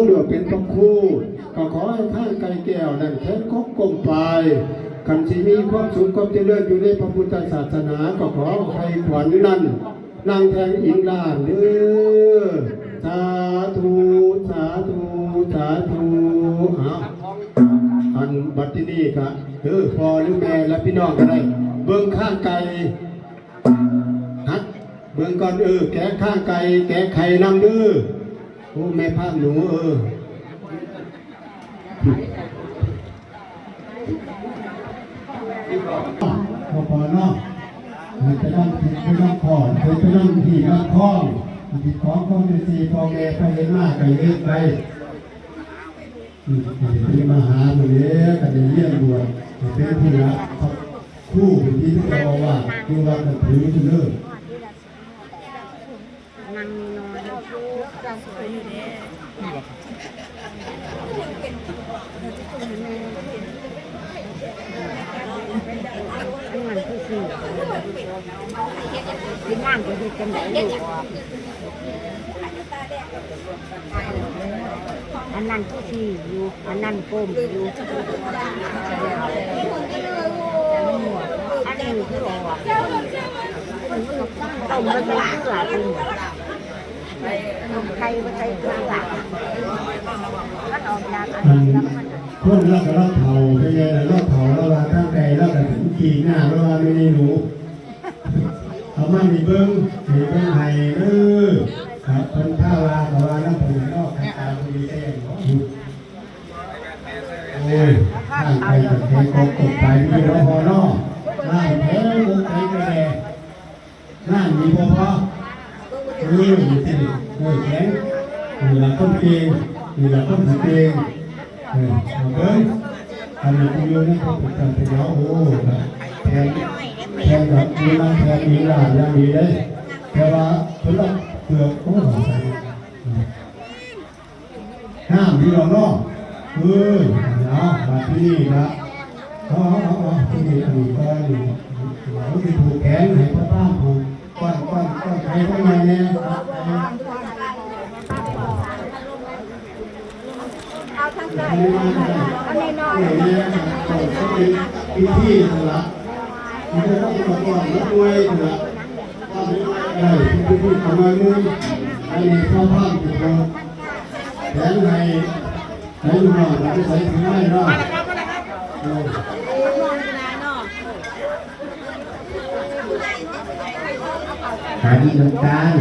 หรือเป็นพระคู่ก็ขอให้ท่านไก่แก้วนั่นแค้นคบกลมปลายคันที่มีความสุขความเจริญอยู่ในพระพุทธศาสนาก็ขอให้ขวัญนั้นนางแทงอิงลานเด้อสาธุสาธุสาธุอันบัดที่นี่ก็พ่อหรือแม่และพี่น้องก็ได้เบิ่งข้างไก่ฮัดเบิ่งก่อนแกะข้างไก่แกะไข่นำเด้อโอ้แม่ภาพหนูพอเนาะไปนั่งผิดไปนั่งขอนไปนั่งที่นั่งคล้องผิดของคนเป็นสี่พอแม่ไปเห็นมากไก่เล็กไปเป็นมหาบุญเลี้ยกันเลี้ยงบวชเป็นผู้ละคู่ที่เราว่าคือว่ามันถือเลิกนั่งนอนจะสวยอยู่เนี่ยมันคือสิ่งที่นั่งก็คือกันไหนอยู่อันนั้นคือที่อยู่อันนั้นก้มอยู่อันนี้คือตัวต้มมันเป็นเกลือจริงใครว่าใครเกลือหลักก็ออกจากอันนี้แล้วมันพวกเราก็เผาไปเลยเราเผาเราลาข้างไกลเราก็ถึงกี่หน้าเราลาไม่ได้รู้เอามามีเบิ้งไห้ครับคนท่าลาเราลาน้ำผึ้งนอกข้างตาคุยแจ้งโอ้ยข้างไกลกับแทงกบไปมีเราพอนอกล่างแท้กบไปกระแดล่างมีพอมีสิแข็งมีหลักต้นเกงมีหลักต้นสเกงเบิ้งอันนี้คุณโยนี่เขาเป็นการเป็นล้อโอ้แทนแบบมีน้ำแทนมีหลานยังมีได้แต่ว่าเพื่อนเปลือกโอ้โหห้ามที่เราเนาะเนาะมาที่นี่นะที่นี่อันนี้ก็นี่เราจะถูกแขนให้พ่อป้าผูกก้อนใครข้างในเนี่ยเอาทั้งใจอันนี้นอนที่ละมันจะต้องประกอบด้วยละที่ทำมาเมื่อไอ้ข้าวผ้าถูกเราแขนในลูกน้องเราจะใส่ถึงไม่รอดขายดีต่างๆ